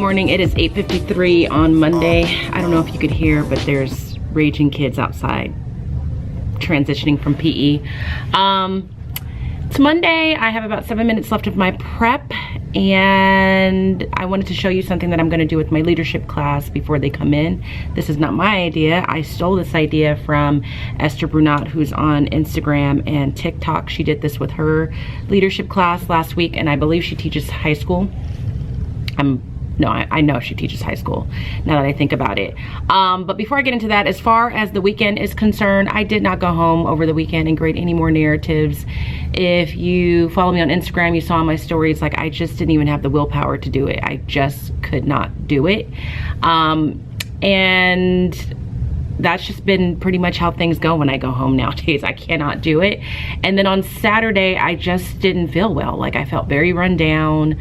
morning. It is 8:53 on Monday. I don't know if you could hear, but there's raging kids outside transitioning from PE. It's Monday. I have about 7 minutes left of my prep, and I wanted to show you something that I'm going to do with my leadership class before they come in. This is not my idea. I stole this idea from Esther Brunat, who's on Instagram and TikTok. She did this with her leadership class last week, and I believe she teaches high school. I know she teaches high school, now that I think about it. But before I get into that, as far as the weekend is concerned, I did not go home over the weekend and grade any more narratives. If you follow me on Instagram, you saw in my stories, like, I just didn't even have the willpower to do it. I just could not do it. And that's just been pretty much how things go when I go home nowadays. I cannot do it. And then on Saturday, I just didn't feel well. Like, I felt very run down,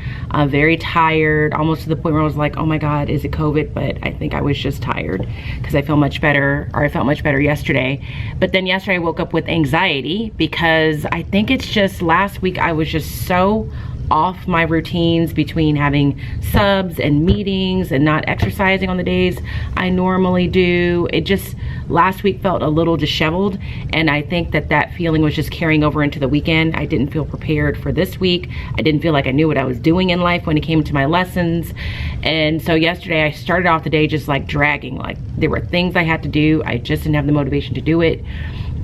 very tired, almost to the point where I was like, oh my God, is it COVID? But I think I was just tired because I feel much better, or I felt much better yesterday. But then yesterday I woke up with anxiety because I think it's just last week I was just so off my routines between having subs and meetings and not exercising on the days I normally do. It just, last week felt a little disheveled, and I think that that feeling was just carrying over into the weekend. I didn't feel prepared for this week. I didn't feel like I knew what I was doing in life when it came to my lessons. And so yesterday I started off the day just like dragging, like there were things I had to do. I just didn't have the motivation to do it,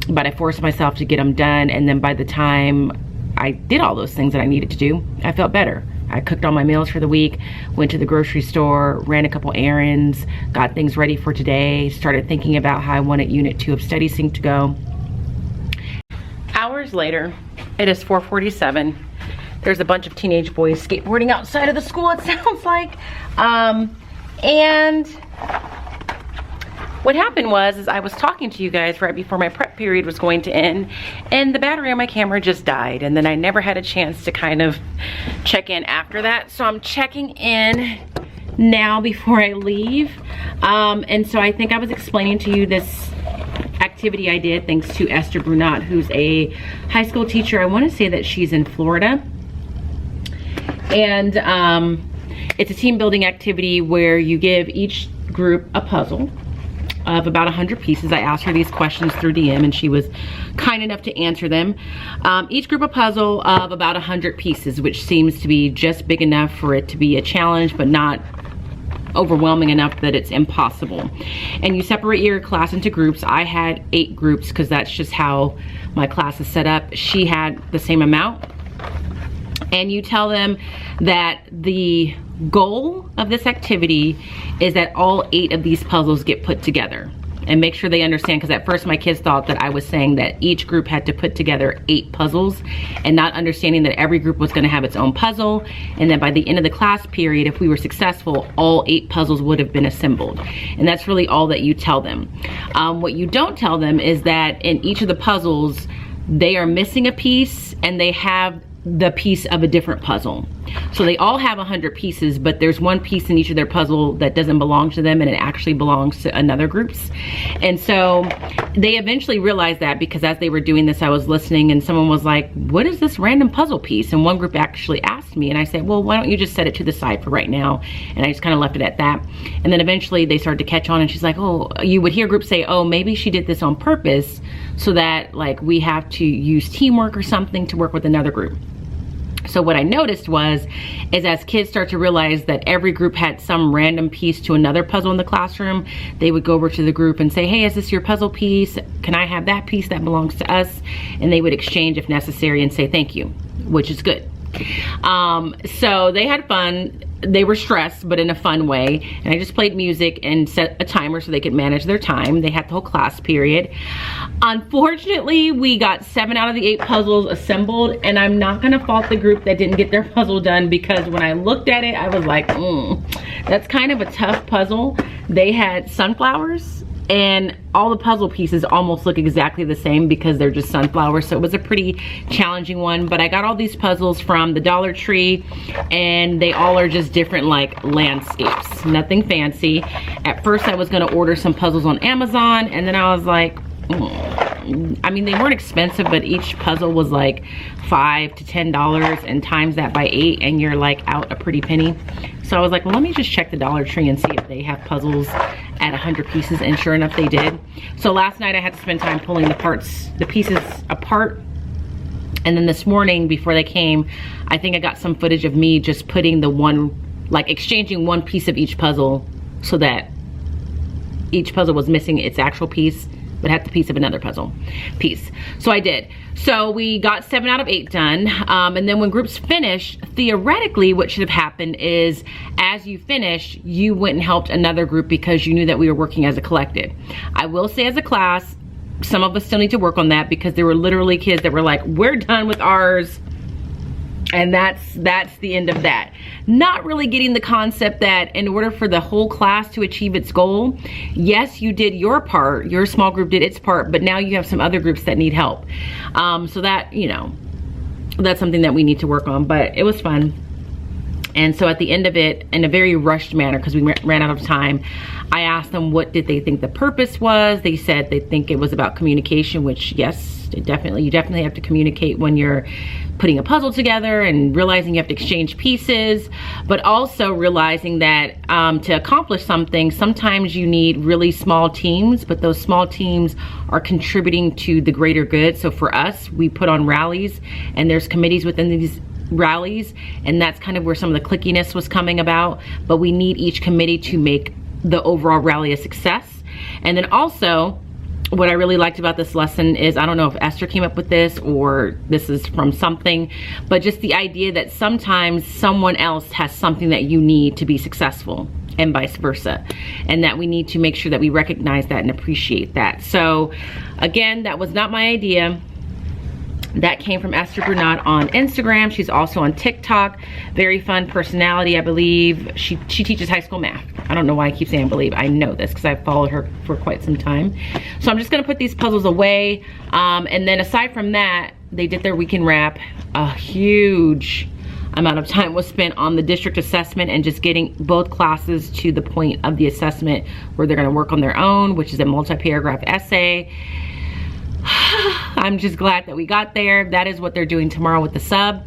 but I forced myself to get them done. And then by the time I did all those things that I needed to do, I felt better. I cooked all my meals for the week, went to the grocery store, ran a couple errands, got things ready for today, started thinking about how I wanted Unit 2 of Study Sync to go. Hours later, it is 4:47. There's a bunch of teenage boys skateboarding outside of the school, it sounds like. And what happened was I was talking to you guys right before my prep period was going to end, and the battery on my camera just died, and then I never had a chance to kind of check in after that. So I'm checking in now before I leave. And so I think I was explaining to you this activity I did thanks to Esther Brunat, who's a high school teacher. I want to say that she's in Florida. And it's a team building activity where you give each group a puzzle of about 100 pieces. I asked her these questions through DM, and she was kind enough to answer them. Each group a puzzle of about 100 pieces, which seems to be just big enough for it to be a challenge, but not overwhelming enough that it's impossible. And you separate your class into groups. I had 8 groups because that's just how my class is set up. She had the same amount. And you tell them that the goal of this activity is that all 8 of these puzzles get put together. And make sure they understand, because at first my kids thought that I was saying that each group had to put together 8 puzzles, and not understanding that every group was going to have its own puzzle, and that by the end of the class period, if we were successful, all 8 puzzles would have been assembled. And that's really all that you tell them. What you don't tell them is that in each of the puzzles, they are missing a piece, and they have the piece of a different puzzle. So they all have 100 pieces, but there's one piece in each of their puzzle that doesn't belong to them, and it actually belongs to another group's. And so they eventually realized that, because as they were doing this, I was listening, and someone was like, what is this random puzzle piece? And one group actually asked me, and I said, well, why don't you just set it to the side for right now? And I just kind of left it at that. And then eventually they started to catch on, and she's like, oh, you would hear groups say, oh, maybe she did this on purpose so that, like, we have to use teamwork or something to work with another group. So what I noticed is as kids start to realize that every group had some random piece to another puzzle in the classroom, they would go over to the group and say, hey, is this your puzzle piece? Can I have that piece that belongs to us? And they would exchange if necessary and say thank you, which is good. So they had fun. They were stressed, but in a fun way. And I just played music and set a timer so they could manage their time. They had the whole class period. Unfortunately, we got 7 out of the 8 puzzles assembled, and I'm not gonna fault the group that didn't get their puzzle done, because when I looked at it, I was like, that's kind of a tough puzzle. They had sunflowers, and all the puzzle pieces almost look exactly the same because they're just sunflowers. So it was a pretty challenging one, but I got all these puzzles from the Dollar Tree, and they all are just different, like, landscapes, nothing fancy. At first I was gonna order some puzzles on Amazon, and then I was like, I mean, they weren't expensive, but each puzzle was like $5 to $10, and times that by 8 and you're like out a pretty penny. So I was like, well, let me just check the Dollar Tree and see if they have puzzles at 100 pieces, and sure enough they did. So last night I had to spend time pulling the pieces apart, and then this morning before they came, I think I got some footage of me just putting the one, like exchanging one piece of each puzzle, so that each puzzle was missing its actual piece but had the piece of another puzzle piece. So I did. So we got 7 out of 8 done. And then when groups finish, theoretically what should have happened is as you finished, you went and helped another group because you knew that we were working as a collective. I will say as a class, some of us still need to work on that because there were literally kids that were like, we're done with ours. And that's the end of that. Not really getting the concept that in order for the whole class to achieve its goal, yes, you did your part, your small group did its part, but now you have some other groups that need help. So that, you know, that's something that we need to work on, but it was fun. And so at the end of it, in a very rushed manner, because we ran out of time, I asked them what did they think the purpose was. They said they think it was about communication, which yes, you definitely have to communicate when you're putting a puzzle together and realizing you have to exchange pieces, but also realizing that to accomplish something, sometimes you need really small teams, but those small teams are contributing to the greater good. So for us, we put on rallies, and there's committees within these rallies, and that's kind of where some of the clickiness was coming about, but we need each committee to make the overall rally a success. And then also, what I really liked about this lesson is, I don't know if Esther came up with this or this is from something, but just the idea that sometimes someone else has something that you need to be successful, and vice versa, and that we need to make sure that we recognize that and appreciate that. So again, that was not my idea. That came from Esther Bernat on Instagram. She's also on TikTok. Very fun personality, I believe. She teaches high school math. I don't know why I keep saying I believe. I know this because I've followed her for quite some time. So I'm just gonna put these puzzles away. And then aside from that, they did their weekend wrap. A huge amount of time was spent on the district assessment and just getting both classes to the point of the assessment where they're gonna work on their own, which is a multi-paragraph essay. I'm just glad that we got there. That is what they're doing tomorrow with the sub.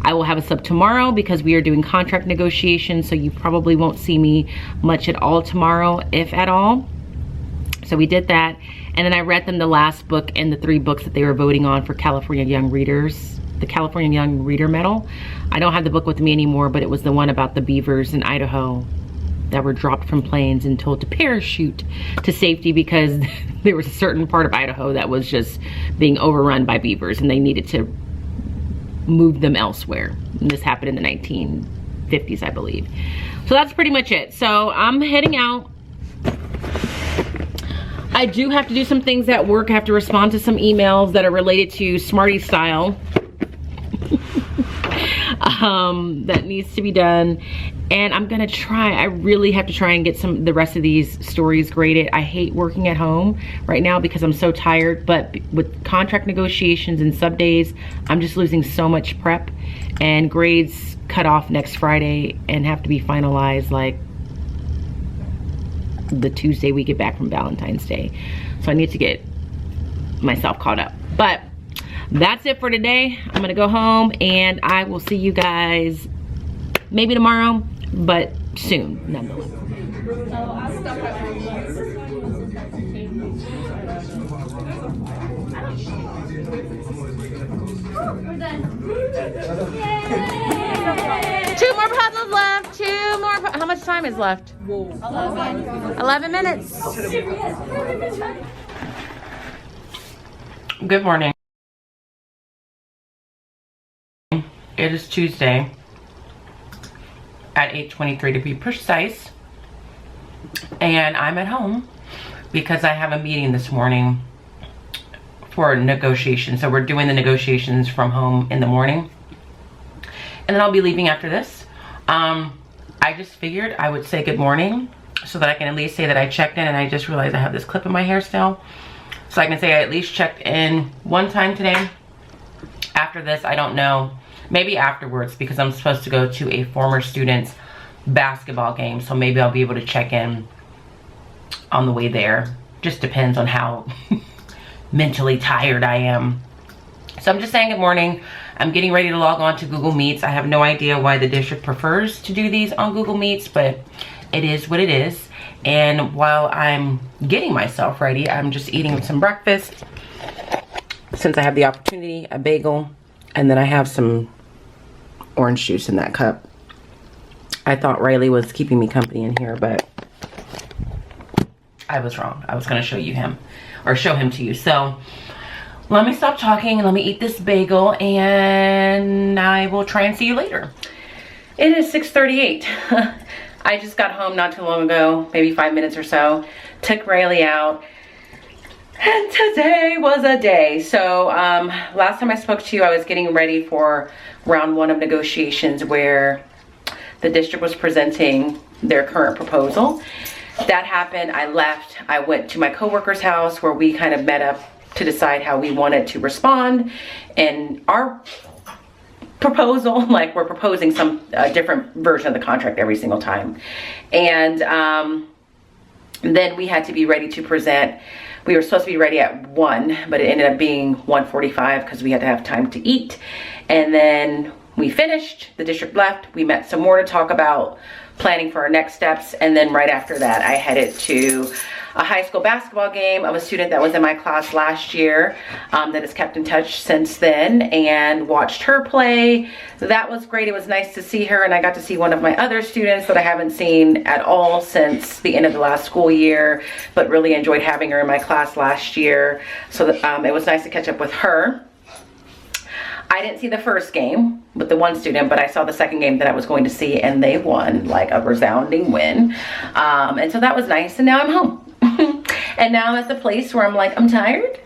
I will have a sub tomorrow because we are doing contract negotiations, so you probably won't see me much at all tomorrow, if at all. So we did that, and then I read them the last book and the 3 books that they were voting on for California Young Readers, the California Young Reader Medal. I don't have the book with me anymore, but it was the one about the beavers in Idaho that were dropped from planes and told to parachute to safety because there was a certain part of Idaho that was just being overrun by beavers and they needed to move them elsewhere. And this happened in the 1950s, I believe. So that's pretty much it. So I'm heading out. I do have to do some things at work. I have to respond to some emails that are related to Smarty Style. That needs to be done, and I'm gonna try. I really have to try and get the rest of these stories graded. I hate working at home right now because I'm so tired, but with contract negotiations and sub days, I'm just losing so much prep, and grades cut off next Friday and have to be finalized like the Tuesday we get back from Valentine's Day. So I need to get myself caught up. But that's it for today. I'm gonna go home and I will see you guys maybe tomorrow, but soon nonetheless. Two more puzzles left. 2 more. How much time is left? 11 minutes. Good morning. It is Tuesday at 8:23 to be precise, and I'm at home because I have a meeting this morning for negotiations. So we're doing the negotiations from home in the morning, and then I'll be leaving after this. I just figured I would say good morning so that I can at least say that I checked in, and I just realized I have this clip in my hair still. So I can say I at least checked in one time today. After this, I don't know. Maybe afterwards, because I'm supposed to go to a former student's basketball game. So maybe I'll be able to check in on the way there. Just depends on how mentally tired I am. So I'm just saying good morning. I'm getting ready to log on to Google Meets. I have no idea why the district prefers to do these on Google Meets, but it is what it is. And while I'm getting myself ready, I'm just eating some breakfast. Since I have the opportunity, a bagel, and then I have some orange juice in that cup. I thought Riley was keeping me company in here, but I was wrong. I was gonna show you him, or show him to you. So let me stop talking and let me eat this bagel, and I will try and see you later. It is 6:38. I just got home not too long ago, maybe 5 minutes or so. Took Riley out, and today was a day. So last time I spoke to you, I was getting ready for round 1 of negotiations where the district was presenting their current proposal. That happened, I left. I went to my coworker's house where we kind of met up to decide how we wanted to respond. And our proposal, like we're proposing some different version of the contract every single time. And then we had to be ready to present. We were supposed to be ready at 1, but it ended up being 1:45 because we had to have time to eat. And then we finished, the district left, we met some more to talk about planning for our next steps, and then right after that I headed to a high school basketball game of a student that was in my class last year that has kept in touch since then, and watched her play. That was great. It was nice to see her, and I got to see one of my other students that I haven't seen at all since the end of the last school year, but really enjoyed having her in my class last year. So that, it was nice to catch up with her. I didn't see the first game with the one student, but I saw the second game that I was going to see, and they won, like a resounding win. And so that was nice, and now I'm home. And now I'm at the place where I'm like, I'm tired,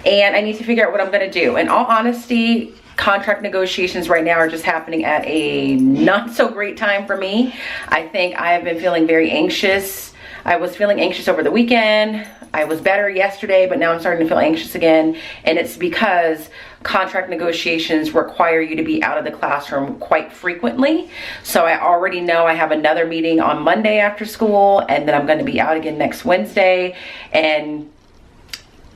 and I need to figure out what I'm gonna do. In all honesty, contract negotiations right now are just happening at a not so great time for me. I think I have been feeling very anxious. I was feeling anxious over the weekend. I was better yesterday, but now I'm starting to feel anxious again. And it's because contract negotiations require you to be out of the classroom quite frequently. So I already know I have another meeting on Monday after school, and then I'm going to be out again next Wednesday. And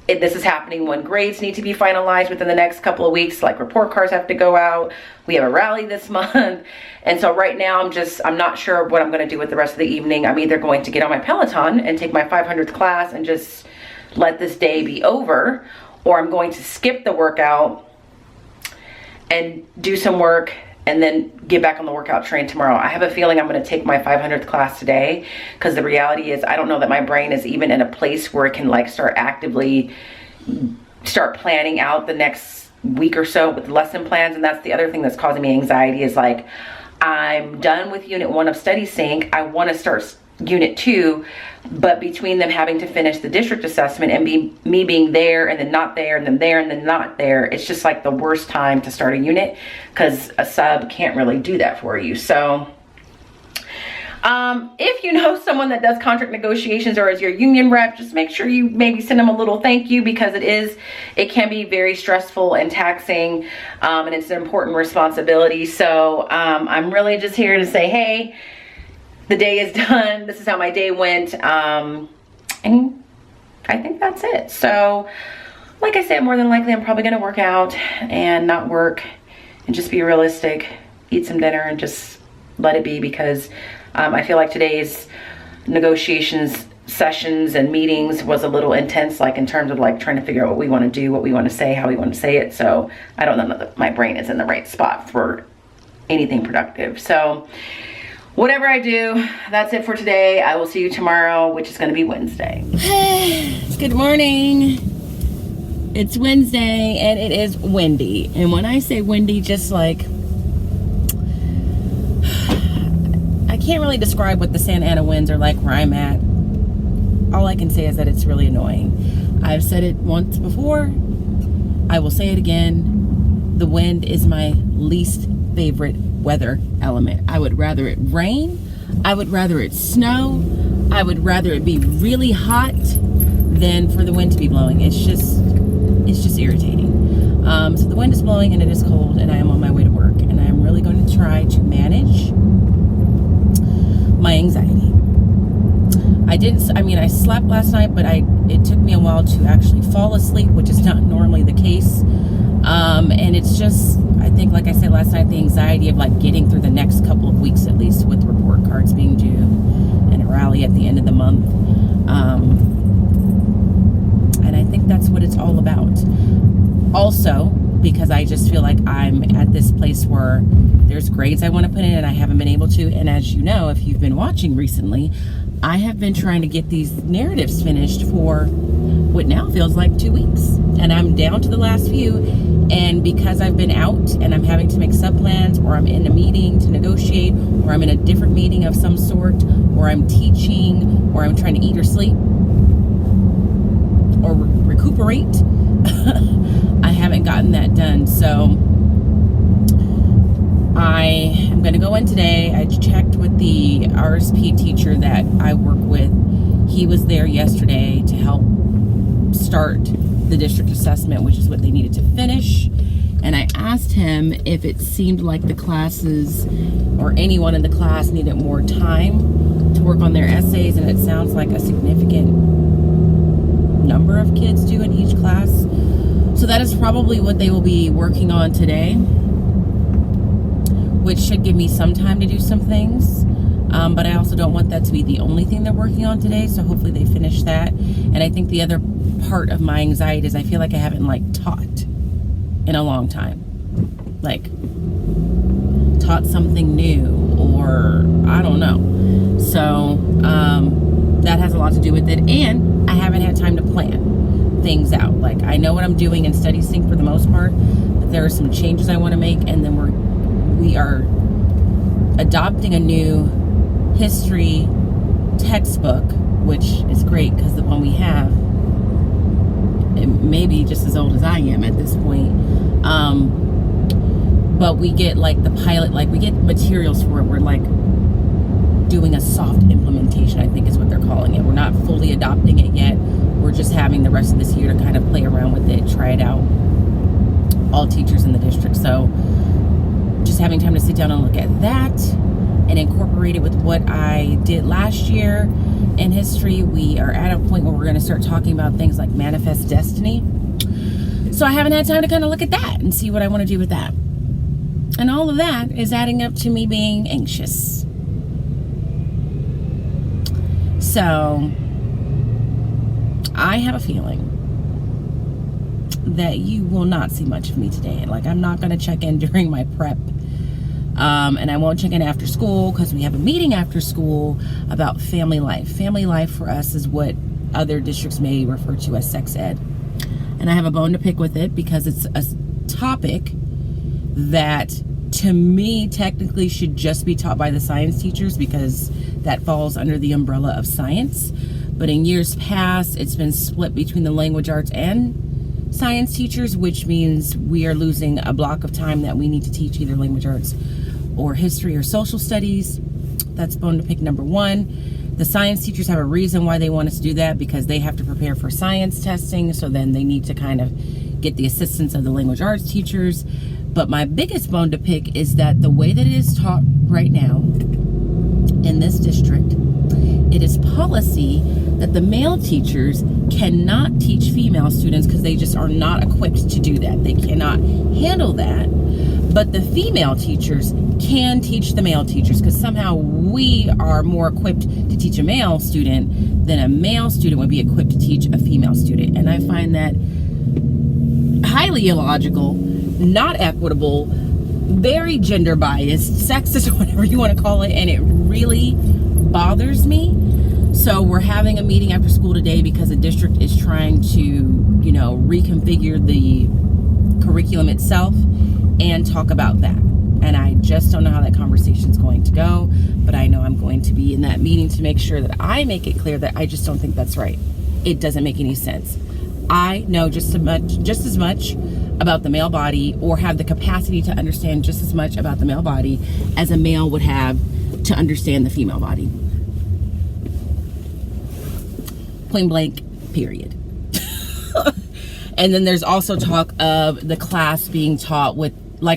this is happening when grades need to be finalized within the next couple of weeks, like report cards have to go out. We have a rally this month. And so right now I'm not sure what I'm going to do with the rest of the evening. I'm either going to get on my Peloton and take my 500th class and just let this day be over, or I'm going to skip the workout and do some work and then get back on the workout train tomorrow. I have a feeling I'm going to take my 500th class today, because the reality is I don't know that my brain is even in a place where it can like start planning out the next week or so with lesson plans. And that's the other thing that's causing me anxiety, is like, I'm done with unit 1 of Study Sync. I want to start unit 2, but between them having to finish the district assessment and me being there and then not there and then there and then not there, it's just like the worst time to start a unit, because a sub can't really do that for you. So if you know someone that does contract negotiations or is your union rep, just make sure you maybe send them a little thank you, because it can be very stressful and taxing, and it's an important responsibility. So I'm really just here to say, hey, the day is done. This is how my day went. And I think that's it. So like I said, more than likely I'm probably gonna work out and not work and just be realistic, eat some dinner and just let it be, because I feel like today's negotiations sessions and meetings was a little intense, like in terms of like trying to figure out what we want to do, what we want to say, how we want to say it. So I don't know that my brain is in the right spot for anything productive. So whatever I do, that's it for today. I will see you tomorrow, which is going to be Wednesday. Good morning. It's Wednesday and it is windy. And when I say windy, just like, I can't really describe what the Santa Ana winds are like where I'm at. All I can say is that it's really annoying. I've said it once before. I will say it again. The wind is my least favorite weather element. I would rather it rain. I would rather it snow. I would rather it be really hot than for the wind to be blowing. It's just irritating. So the wind is blowing and it is cold and I am on my way to work, and I am really going to try to manage my anxiety. I slept last night, but it took me a while to actually fall asleep, which is not normally the case. And it's just, I think, like I said last night, the anxiety of like getting through the next couple of weeks, at least with report cards being due and a rally at the end of the month. And I think that's what it's all about. Also, because I just feel like I'm at this place where there's grades I want to put in and I haven't been able to. And as you know, if you've been watching recently, I have been trying to get these narratives finished for what now feels like 2 weeks. And I'm down to the last few. And because I've been out and I'm having to make subplans, or I'm in a meeting to negotiate, or I'm in a different meeting of some sort, or I'm teaching, or I'm trying to eat or sleep, or recuperate, I haven't gotten that done. So I am going to go in today. I checked with the RSP teacher that I work with. He was there yesterday to help start the district assessment, which is what they needed to finish. And I asked him if it seemed like the classes or anyone in the class needed more time to work on their essays, and it sounds like a significant number of kids do in each class. So that is probably what they will be working on today, which should give me some time to do some things. But I also don't want that to be the only thing they're working on today, so hopefully they finish that. And I think the other part of my anxiety is I feel like I haven't taught in a long time. Like taught something new, or I don't know. So that has a lot to do with it. And I haven't had time to plan things out. Like, I know what I'm doing in Study Sync for the most part, but there are some changes I want to make, and then we are adopting a new history textbook, which is great because the one we have, it may be just as old as I am at this point. But we get the pilot, we get materials for it. We're doing a soft implementation, I think is what they're calling it. We're not fully adopting it yet. We're just having the rest of this year to kind of play around with it, try it out, all teachers in the district. So just having time to sit down and look at that and incorporate it with what I did last year in history. We are at a point where we're going to start talking about things like manifest destiny. So I haven't had time to kind of look at that and see what I want to do with that. And all of that is adding up to me being anxious. So I have a feeling that you will not see much of me today. I'm not going to check in during my prep. And I won't check in after school because we have a meeting after school about family life. Family life for us is what other districts may refer to as sex ed. And I have a bone to pick with it because it's a topic that to me technically should just be taught by the science teachers because that falls under the umbrella of science. But in years past, it's been split between the language arts and science teachers, which means we are losing a block of time that we need to teach either language arts or history or social studies. That's bone to pick number one. The science teachers have a reason why they want us to do that, because they have to prepare for science testing, so then they need to kind of get the assistance of the language arts teachers. But my biggest bone to pick is that the way that it is taught right now in this district, it is policy that the male teachers cannot teach female students because they just are not equipped to do that. They cannot handle that. But the female teachers can teach the male teachers because somehow we are more equipped to teach a male student than a male student would be equipped to teach a female student. And I find that highly illogical, not equitable, very gender biased, sexist, whatever you want to call it, and it really bothers me. So we're having a meeting after school today because the district is trying to, reconfigure the curriculum itself and talk about that. And I just don't know how that conversation is going to go, but I know I'm going to be in that meeting to make sure that I make it clear that I just don't think that's right. It doesn't make any sense. I know just as much about the male body, or have the capacity to understand just as much about the male body as a male would have to understand the female body. Plain blank, period. And then there's also talk of the class being taught with,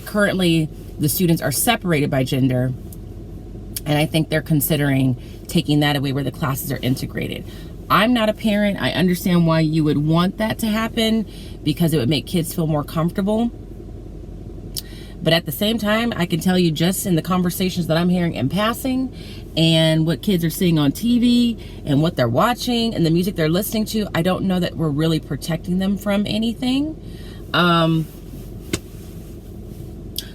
currently the students are separated by gender And I think they're considering taking that away where the classes are integrated. I'm not a parent. I understand why you would want that to happen because it would make kids feel more comfortable. But at the same time, I can tell you just in the conversations that I'm hearing in passing and what kids are seeing on TV and what they're watching and the music they're listening to, I don't know that we're really protecting them from anything.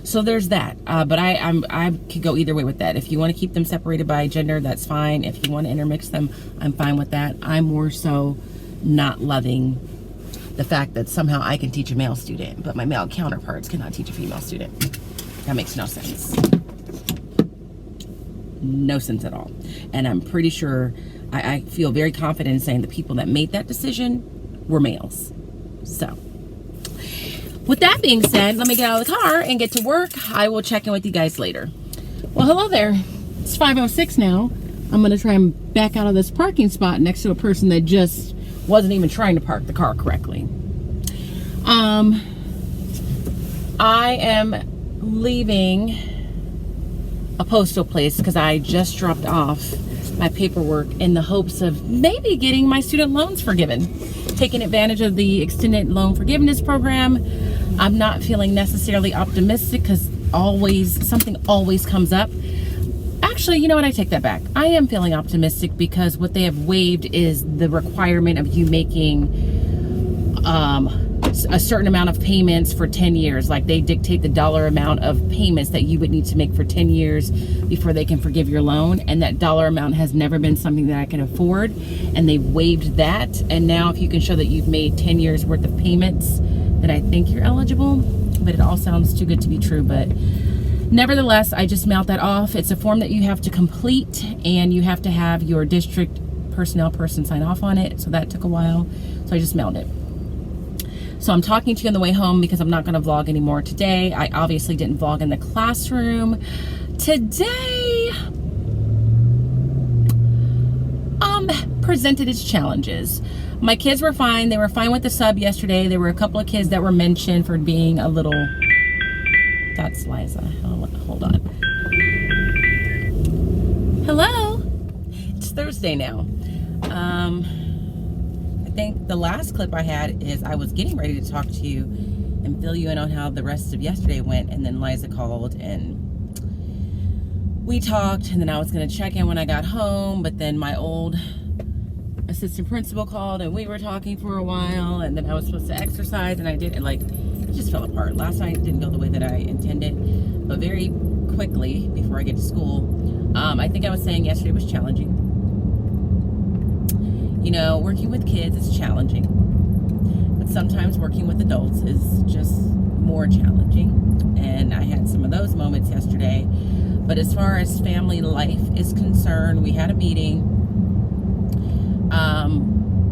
So there's that. But I could go either way with that. If you want to keep them separated by gender, that's fine. If you want to intermix them, I'm fine with that. I'm more so not loving the fact that somehow I can teach a male student, but my male counterparts cannot teach a female student. That makes no sense. No sense at all. And I'm pretty sure, I feel very confident in saying the people that made that decision were males. So, with that being said, let me get out of the car and get to work. I will check in with you guys later. Well, hello there. It's 5:06 now. I'm going to try and back out of this parking spot next to a person that just wasn't even trying to park the car correctly. I am leaving a postal place because I just dropped off my paperwork in the hopes of maybe getting my student loans forgiven, taking advantage of the extended loan forgiveness program. I'm not feeling necessarily optimistic because something always comes up. Actually, you know what? I take that back. I am feeling optimistic because what they have waived is the requirement of you making a certain amount of payments for 10 years. Like they dictate the dollar amount of payments that you would need to make for 10 years before they can forgive your loan. And that dollar amount has never been something that I can afford. And they waived that. And now if you can show that you've made 10 years worth of payments, then I think you're eligible. But it all sounds too good to be true. But nevertheless, I just mailed that off. It's a form that you have to complete and you have to have your district personnel person sign off on it. So that took a while. So I just mailed it. So I'm talking to you on the way home because I'm not going to vlog anymore today. I obviously didn't vlog in the classroom. Today presented its challenges. My kids were fine. They were fine with the sub yesterday. There were a couple of kids that were mentioned for being a little... That's Liza. Hold on. Hello. It's Thursday now. I think the last clip I had is I was getting ready to talk to you and fill you in on how the rest of yesterday went, and then Liza called and we talked, and then I was going to check in when I got home, but then my old assistant principal called and we were talking for a while, and then I was supposed to exercise and I didn't. Like, it just fell apart. Last night didn't go the way that I intended, but very quickly before I get to school, I think I was saying yesterday was challenging. You know, working with kids is challenging, but sometimes working with adults is just more challenging. And I had some of those moments yesterday. But as far as family life is concerned, we had a meeting.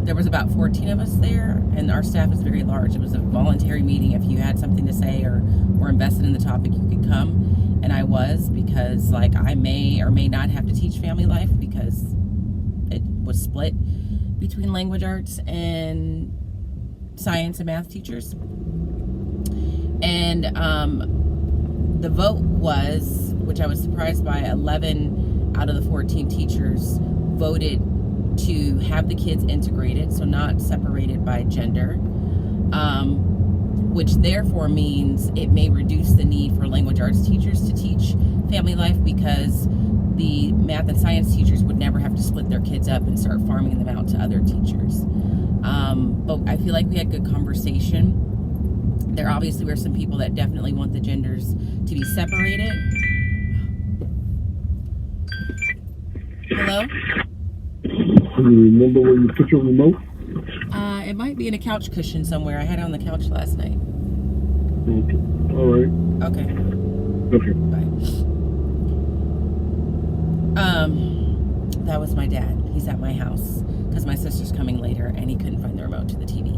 There was about 14 of us there, and our staff is very large. It was a voluntary meeting. If you had something to say or were invested in the topic, you could come. And I was, because like I may or may not have to teach family life because it was split between language arts and science and math teachers. And the vote was, which I was surprised by, 11 out of the 14 teachers voted to have the kids integrated, so not separated by gender, which therefore means it may reduce the need for language arts teachers to teach family life, because the math and science teachers would never have to split their kids up and start farming them out to other teachers. But I feel like we had good conversation. There obviously were some people that definitely want the genders to be separated. Hello? Can you remember where you put your remote? It might be in a couch cushion somewhere. I had it on the couch last night. Okay. All right. Okay. Okay. Bye. That was my dad. He's at my house because my sister's coming later and he couldn't find the remote to the TV.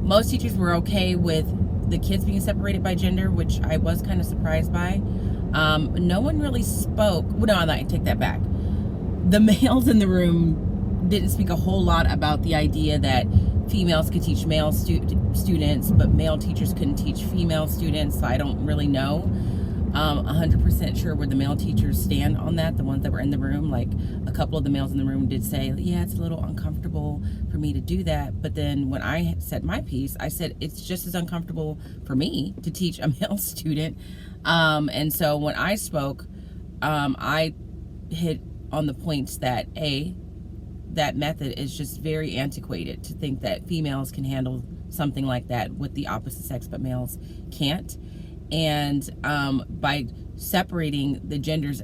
Most teachers were okay with the kids being separated by gender, which I was kind of surprised by. No one really spoke. Well, no, I take that back. The males in the room didn't speak a whole lot about the idea that females could teach male students, but male teachers couldn't teach female students. So I don't really know. 100% sure where the male teachers stand on that, the ones that were in the room. Like, a couple of the males in the room did say, yeah, it's a little uncomfortable for me to do that. But then when I said my piece, I said it's just as uncomfortable for me to teach a male student. And so when I spoke, I hit on the points that that method is just very antiquated, to think that females can handle something like that with the opposite sex but males can't. And by separating the genders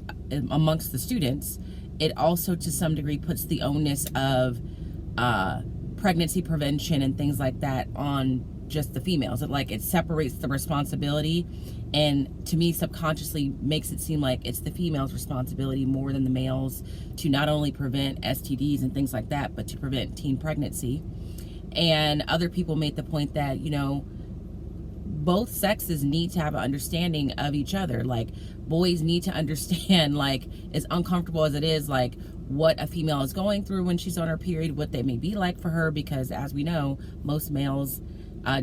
amongst the students, it also to some degree puts the onus of pregnancy prevention and things like that on just the females. It separates the responsibility, and to me subconsciously makes it seem like it's the female's responsibility more than the males to not only prevent STDs and things like that, but to prevent teen pregnancy. And other people made the point that, you know, both sexes need to have an understanding of each other. Like, boys need to understand, like, as uncomfortable as it is, like, what a female is going through when she's on her period, what they may be like for her, because as we know, most males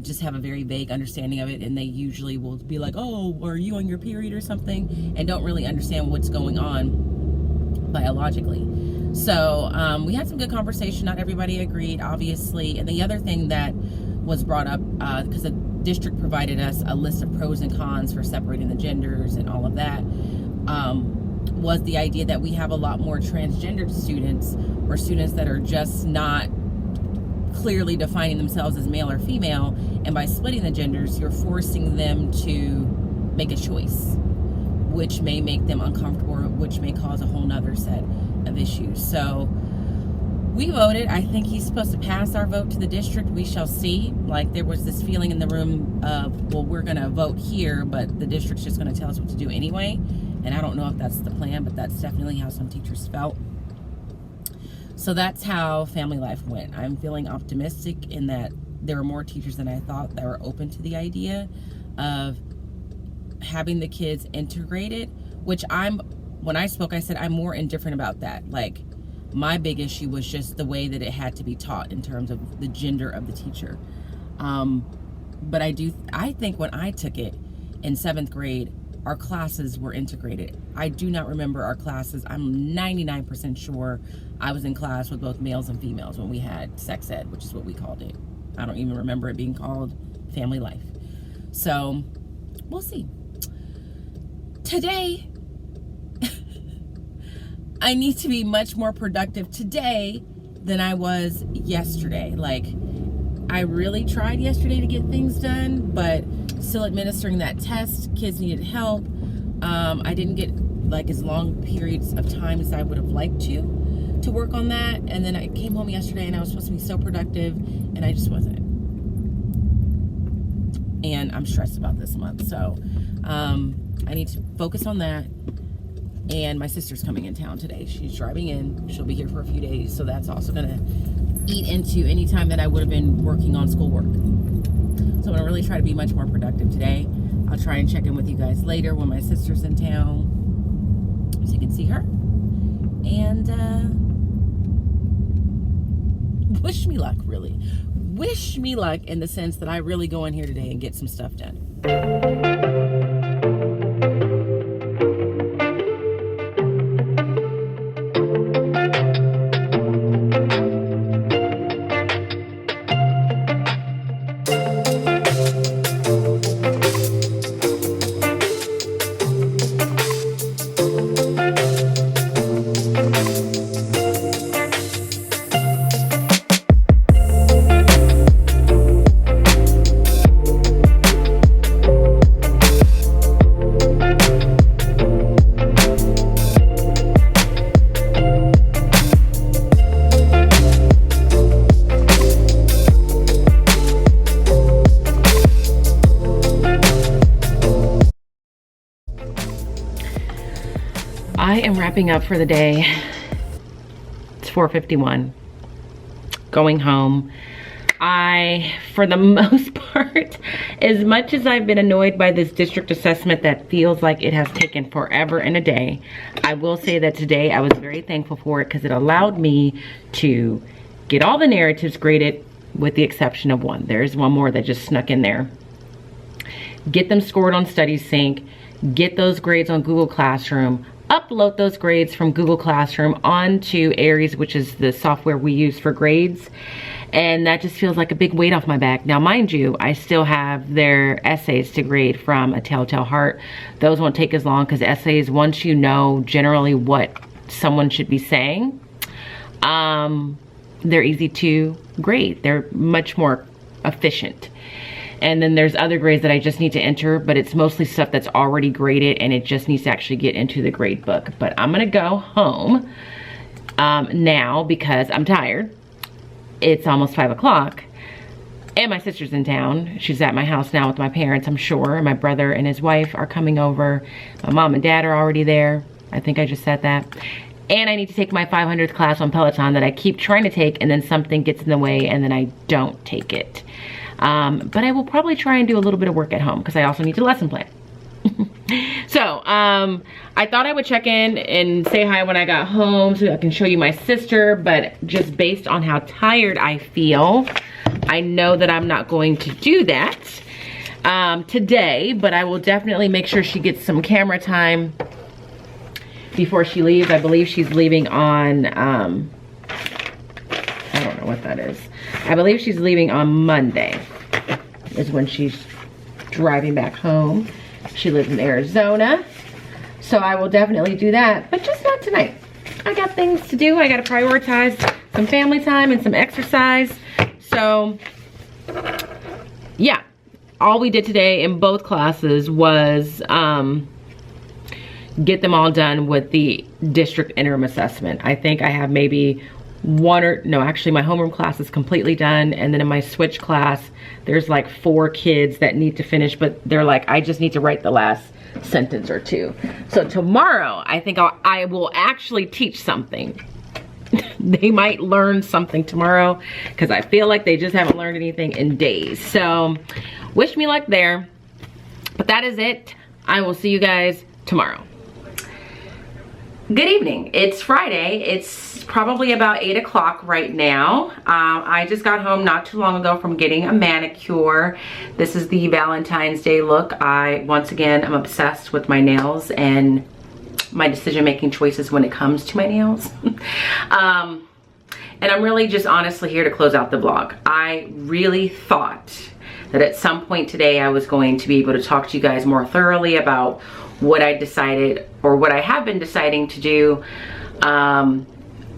just have a very vague understanding of it, and they usually will be like, oh, are you on your period or something, and don't really understand what's going on biologically. So we had some good conversation. Not everybody agreed, obviously. And the other thing that was brought up, because the district provided us a list of pros and cons for separating the genders and all of that, was the idea that we have a lot more transgendered students, or students that are just not clearly defining themselves as male or female, and by splitting the genders, you're forcing them to make a choice, which may make them uncomfortable, which may cause a whole nother set of issues. So we voted. I think he's supposed to pass our vote to the district. We shall see. Like, there was this feeling in the room of, well, we're gonna vote here, but the district's just gonna tell us what to do anyway. And I don't know if that's the plan, but that's definitely how some teachers felt. So that's how family life went. I'm feeling optimistic in that there were more teachers than I thought that were open to the idea of having the kids integrated, which when I spoke, I said I'm more indifferent about that. Like, my big issue was just the way that it had to be taught in terms of the gender of the teacher. But I think when I took it in 7th grade, our classes were integrated. I do not remember our classes. I'm 99% sure I was in class with both males and females when we had sex ed, which is what we called it. I don't even remember it being called family life. So we'll see. Today, I need to be much more productive today than I was yesterday. Like, I really tried yesterday to get things done, but still administering that test, kids needed help. I didn't get like as long periods of time as I would have liked to work on that. And then I came home yesterday and I was supposed to be so productive, and I just wasn't. And I'm stressed about this month. So I need to focus on that. And my sister's coming in town today. She's driving in. She'll be here for a few days. So that's also going to eat into any time that I would have been working on schoolwork. So I'm going to really try to be much more productive today. I'll try and check in with you guys later when my sister's in town, so you can see her. And wish me luck, really. Wish me luck in the sense that I really go in here today and get some stuff done. I am wrapping up for the day. It's 4:51. Going home. For the most part, as much as I've been annoyed by this district assessment that feels like it has taken forever and a day, I will say that today I was very thankful for it because it allowed me to get all the narratives graded with the exception of one. There's one more that just snuck in there. get them scored on StudySync, get those grades on Google Classroom, upload those grades from Google Classroom onto Aries, which is the software we use for grades. And that just feels like a big weight off my back. Now, mind you, I still have their essays to grade from A Telltale Heart. Those won't take as long because essays, once you know generally what someone should be saying, they're easy to grade. They're much more efficient. And then there's other grades that I just need to enter, but it's mostly stuff that's already graded and it just needs to actually get into the grade book. But I'm gonna go home now because I'm tired. It's almost 5 o'clock and my sister's in town. She's at my house now with my parents, I'm sure. And my brother and his wife are coming over. My mom and dad are already there. I think I just said that. And I need to take my 500th class on Peloton that I keep trying to take, and then something gets in the way and then I don't take it. But I will probably try and do a little bit of work at home because I also need to lesson plan. So, I thought I would check in and say hi when I got home so I can show you my sister, but just based on how tired I feel, I know that I'm not going to do that today, but I will definitely make sure she gets some camera time before she leaves. I believe she's leaving on, I don't know what that is. I believe she's leaving on Monday is when she's driving back home. She lives in Arizona, so I will definitely do that, but just not tonight. I got things to do. I got to prioritize some family time and some exercise. So yeah, all we did today in both classes was get them all done with the district interim assessment. I think I have maybe actually my homeroom class is completely done, and then in my switch class there's like 4 kids that need to finish, but they're like, I just need to write the last sentence or 2. So tomorrow I think I will actually teach something. They might learn something tomorrow because I feel like they just haven't learned anything in days. So wish me luck there, but that is it. I will see you guys tomorrow. Good evening. It's Friday. It's probably about 8 o'clock right now. I just got home not too long ago from getting a manicure. This is the Valentine's Day look. I, once again, am obsessed with my nails and my decision-making choices when it comes to my nails. And I'm really just honestly here to close out the vlog. I really thought that at some point today I was going to be able to talk to you guys more thoroughly about what I decided, or what I have been deciding to do,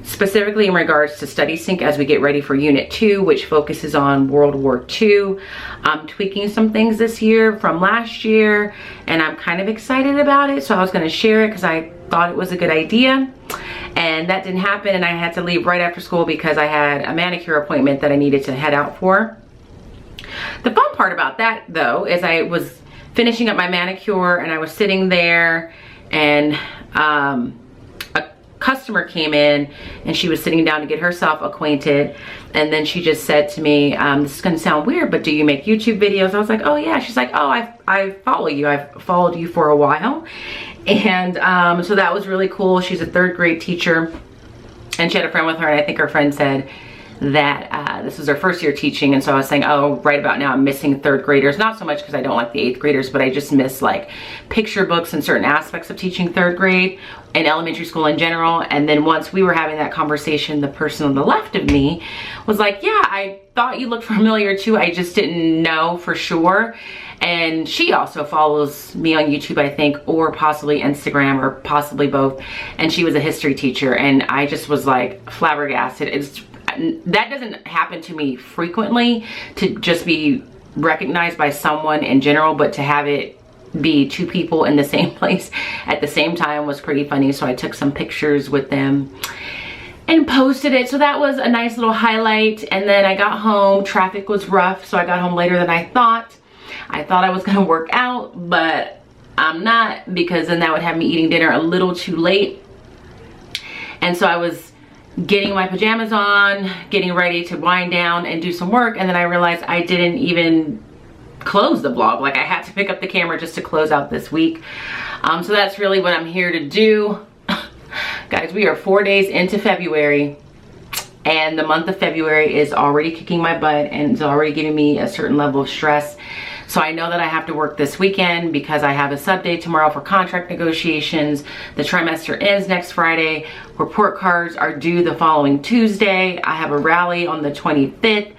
specifically in regards to StudySync as we get ready for Unit 2, which focuses on World War II. I'm tweaking some things this year from last year, and I'm kind of excited about it, so I was going to share it because I thought it was a good idea. And that didn't happen, and I had to leave right after school because I had a manicure appointment that I needed to head out for. The fun part about that, though, is I was finishing up my manicure and I was sitting there, and a customer came in and she was sitting down to get herself acquainted, and then she just said to me, this is gonna sound weird, but do you make YouTube videos? I was like, oh yeah. She's like, oh, I follow you. I've followed you for a while. And so that was really cool. She's a 3rd grade teacher, and she had a friend with her, and I think her friend said that this was her first year teaching, and so I was saying, oh, right about now I'm missing 3rd graders. Not so much because I don't like the 8th graders, but I just miss like picture books and certain aspects of teaching 3rd grade and elementary school in general. And then once we were having that conversation, the person on the left of me was like, yeah, I thought you looked familiar too, I just didn't know for sure. And she also follows me on YouTube, I think, or possibly Instagram, or possibly both. And she was a history teacher, and I just was like flabbergasted. That doesn't happen to me frequently, to just be recognized by someone in general, but to have it be 2 people in the same place at the same time was pretty funny. So I took some pictures with them and posted it. So that was a nice little highlight. And then I got home, traffic was rough, so I got home later than I thought. I thought I was gonna work out, but I'm not, because then that would have me eating dinner a little too late. And so I was getting my pajamas on, getting ready to wind down and do some work, and then I realized I didn't even close the vlog. Like, I had to pick up the camera just to close out this week. So that's really what I'm here to do. Guys, we are 4 days into February, and the month of February is already kicking my butt and it's already giving me a certain level of stress. So I know that I have to work this weekend because I have a sub day tomorrow for contract negotiations. The trimester ends next Friday. Report cards are due the following Tuesday. I have a rally on the 25th.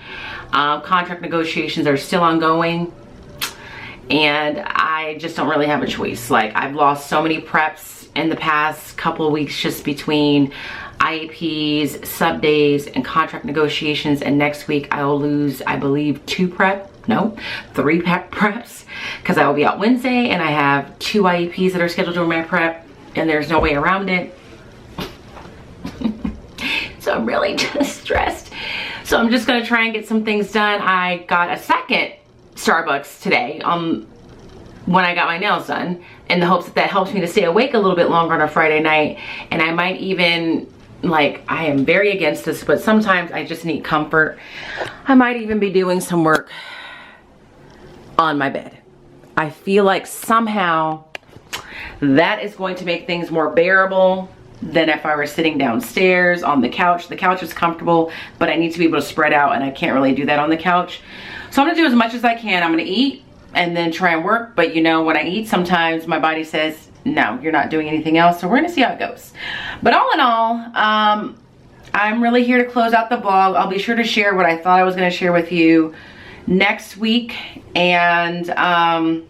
Contract negotiations are still ongoing. And I just don't really have a choice. Like, I've lost so many preps in the past couple of weeks just between IEPs, sub days, and contract negotiations. And next week I will lose, I believe, 3 preps because I will be out Wednesday and I have 2 IEPs that are scheduled during my prep and there's no way around it. So I'm really just stressed. So I'm just gonna try and get some things done. I got a second Starbucks today when I got my nails done in the hopes that that helps me to stay awake a little bit longer on a Friday night. And I might even, like, I am very against this, but sometimes I just need comfort. I might even be doing some work on my bed. I feel like somehow that is going to make things more bearable than if I were sitting downstairs on the couch. The couch is comfortable, but I need to be able to spread out and I can't really do that on the couch. So I'm gonna do as much as I can. I'm gonna eat and then try and work. But you know, when I eat, sometimes my body says, no, you're not doing anything else. So we're gonna see how it goes. But all in all, I'm really here to close out the vlog. I'll be sure to share what I thought I was gonna share with you next week. And I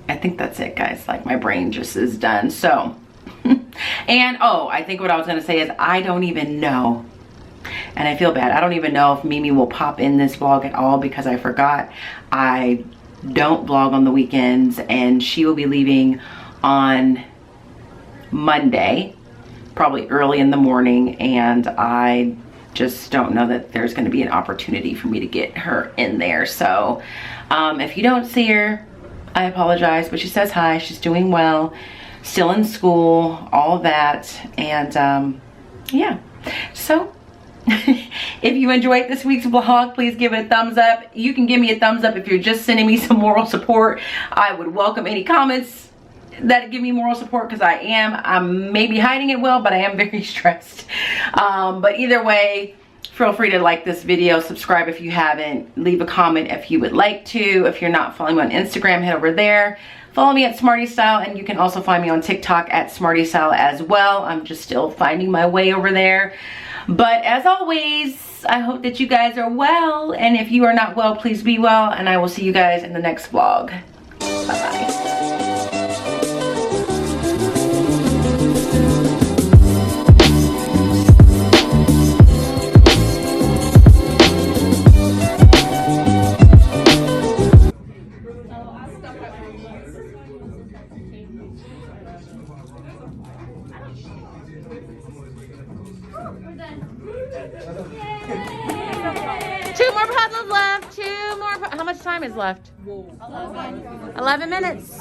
think that's it, guys. Like, my brain just is done. So, and oh, I think what I was gonna say is I don't even know. And I feel bad. I don't even know if Mimi will pop in this vlog at all because I forgot I don't vlog on the weekends and she will be leaving on Monday, probably early in the morning, and I just don't know that there's going to be an opportunity for me to get her in there. So if you don't see her, I apologize, but she says hi. She's doing well, still in school, all of that. And yeah, so if you enjoyed this week's vlog, please give it a thumbs up. You can give me a thumbs up if you're just sending me some moral support. I would welcome any comments that give me moral support because I'm maybe hiding it well, but I am very stressed. But either way, feel free to like this video, subscribe if you haven't, leave a comment if you would like to. If you're not following me on Instagram, head over there. Follow me at Smarty Style, and you can also find me on TikTok at Smarty Style as well. I'm just still finding my way over there. But as always, I hope that you guys are well, and if you are not well, please be well, and I will see you guys in the next vlog. Bye-bye. Two more puzzles left. Two more. How much time is left? 11 minutes.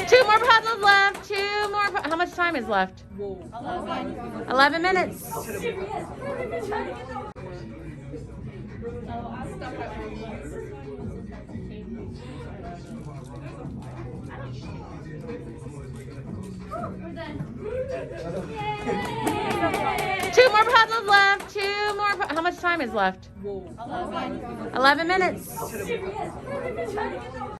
Two more puzzles left. Two more. How much time is left? 11 minutes. Two more puzzles left. Two more. How much time is left? 11 minutes.